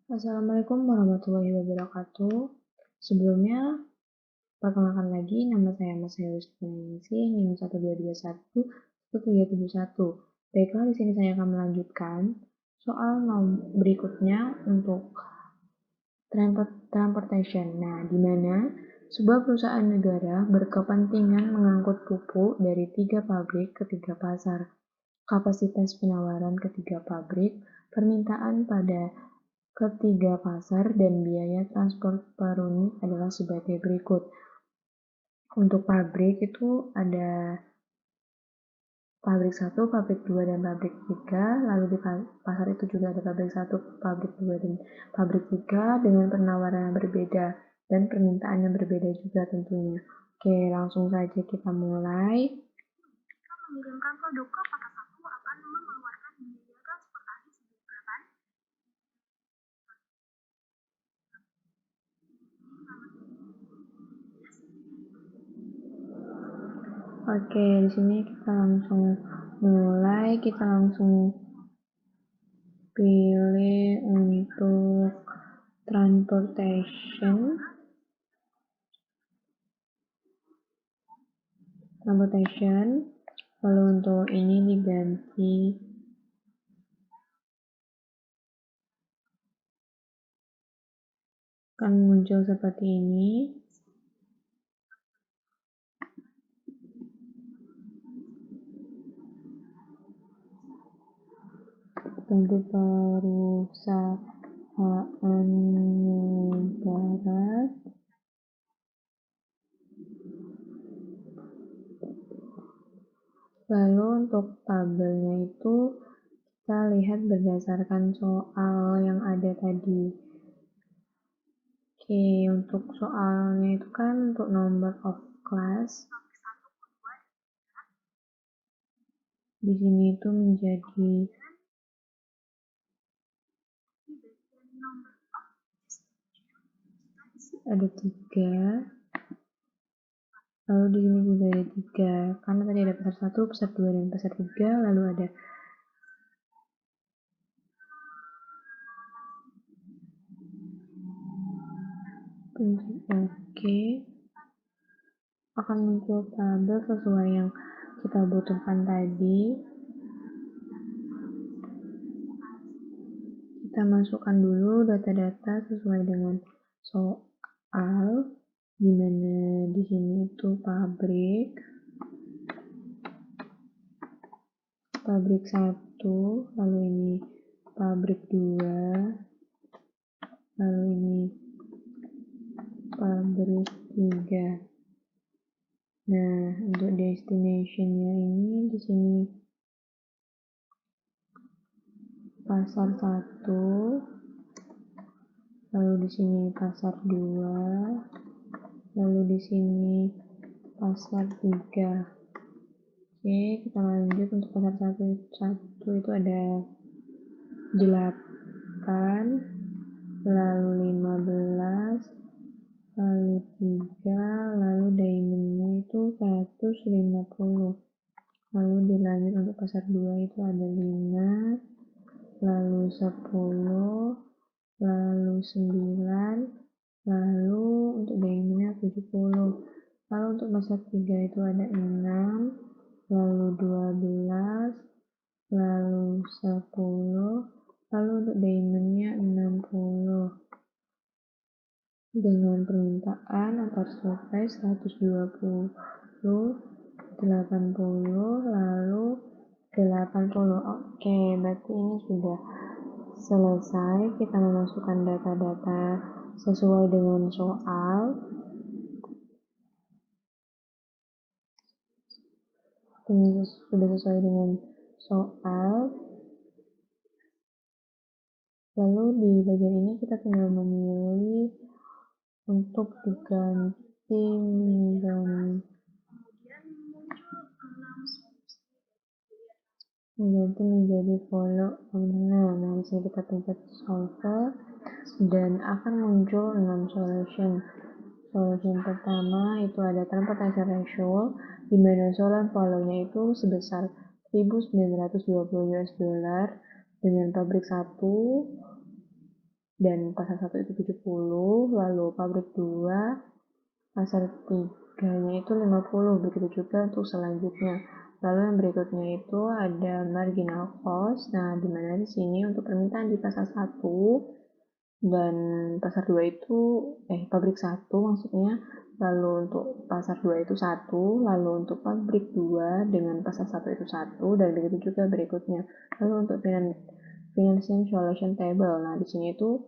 Assalamualaikum warahmatullahi wabarakatuh. Sebelumnya, perkenalkan lagi, nama saya Mas Heus Ningsih, NIM 1221 Baiklah, di sini saya akan melanjutkan soal berikutnya untuk transportation. Nah, di mana sebuah perusahaan negara berkepentingan mengangkut pupuk dari 3 pabrik ke 3 pasar. Kapasitas penawaran ketiga pabrik, permintaan pada ketiga pasar, dan biaya transport per unit adalah sebagai berikut. Untuk pabrik itu ada pabrik 1, pabrik 2, dan pabrik 3. Lalu di pasar itu juga ada pabrik 1, pabrik 2, dan pabrik 3 dengan penawaran yang berbeda dan permintaan yang berbeda juga tentunya. Oke, langsung saja kita mulai. Mengirimkan produk ke kota 1 akan mengeluarkan biaya transportasi sebesar Oke, di sini kita langsung mulai. Kita langsung pilih untuk transportation. Lalu untuk ini diganti akan muncul seperti ini. Ganti perusahaan negara. Lalu untuk tabelnya itu kita lihat berdasarkan soal yang ada tadi. Oke, untuk soalnya itu kan untuk number of class. Di sini itu menjadi ada 3. Lalu di sini juga ada 3. Karena tadi ada pasar 1, pasar 2, dan pasar 3. Lalu ada Oke, akan muncul tabel sesuai yang kita butuhkan tadi. Kita masukkan dulu data-data sesuai dengan soal, di mana di sini itu pabrik 1, lalu ini pabrik 2, lalu ini pabrik 3. Nah, untuk destination-nya ini di sini pasar 1, lalu di sini pasar 2, lalu di sini pasar 3. Oke, kita lanjut. Untuk pasar 1 itu ada 8, lalu 15, lalu 3, lalu diamondnya itu 150. Lalu dilanjut untuk pasar 2 itu ada 5, lalu 10, lalu 9, lalu untuk diamondnya 70. Lalu untuk pasar 3 itu ada 6, lalu 12, lalu 10, lalu untuk diamondnya 60. Dengan permintaan antar survei 120, 80, lalu 80. Oke, berarti ini sudah selesai. Kita memasukkan data-data sesuai dengan soal. Ini sudah sesuai dengan soal. Lalu di bagian ini kita tinggal memilih untuk diganti menjadi follow. Nah, di sini kita pencet solver dan akan muncul 6 solution. Solution pertama itu ada transportation ratio, di mana solar follow-nya itu sebesar 1.920 US dollar dengan pabrik 1, dan pasar 1 itu 70, lalu pabrik 2, pasar 3-nya itu 50, begitu juga untuk selanjutnya. Lalu yang berikutnya itu ada marginal cost. Nah, di mana di sini untuk permintaan di pasar 1 dan pasar 2 itu pabrik 1 maksudnya, lalu untuk pasar 2 itu 1, lalu untuk pabrik 2 dengan pasar 1 itu 1, dan begitu juga berikutnya. Lalu untuk financial solution table. Nah, di sini itu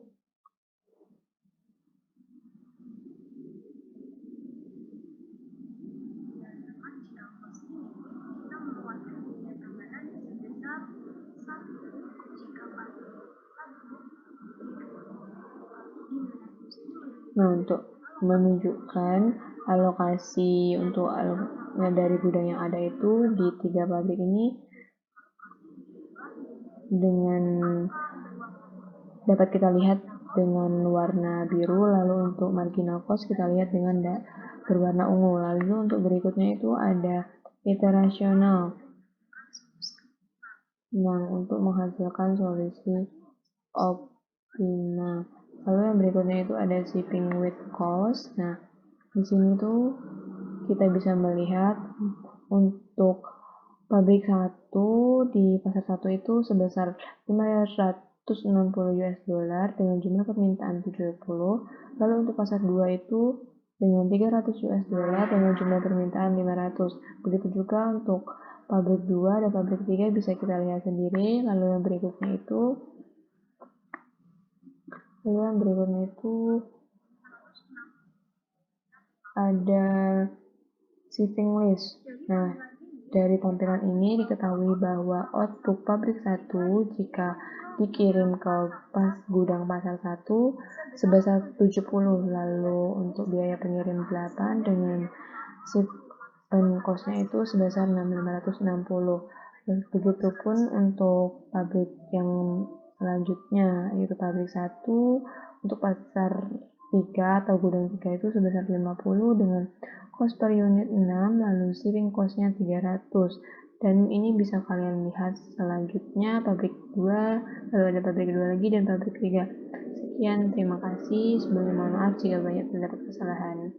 untuk menunjukkan alokasi untuk dari gudang yang ada itu di 3 pabrik ini dengan dapat kita lihat dengan warna biru, lalu untuk marginal cost kita lihat dengan berwarna ungu. Lalu untuk berikutnya itu ada iterasional yang untuk menghasilkan solusi optimal. Lalu yang berikutnya itu ada shipping with cost. Nah, di sini tuh kita bisa melihat untuk pabrik 1 di pasar 1 itu sebesar 560 US dollar dengan jumlah permintaan 70. Lalu untuk pasar 2 itu dengan 300 US dollar dengan jumlah permintaan 500. Begitu juga untuk pabrik 2 dan pabrik 3 bisa kita lihat sendiri. Lalu yang berikutnya itu ada shipping list. Nah, dari tampilan ini diketahui bahwa output pabrik 1 jika dikirim ke gudang pasar 1 sebesar 70, lalu untuk biaya pengirim 8 dengan shipping cost-nya itu sebesar 560. Begitupun untuk pabrik yang selanjutnya, yaitu pabrik 1 untuk pasar 3 atau gudang 3 itu sebesar 50 dengan cost per unit 6, lalu shipping cost-nya 300. Dan ini bisa kalian lihat selanjutnya pabrik 2, lalu ada pabrik 2 lagi dan pabrik 3. Sekian, terima kasih. Sebelumnya mohon maaf jika banyak terdapat kesalahan.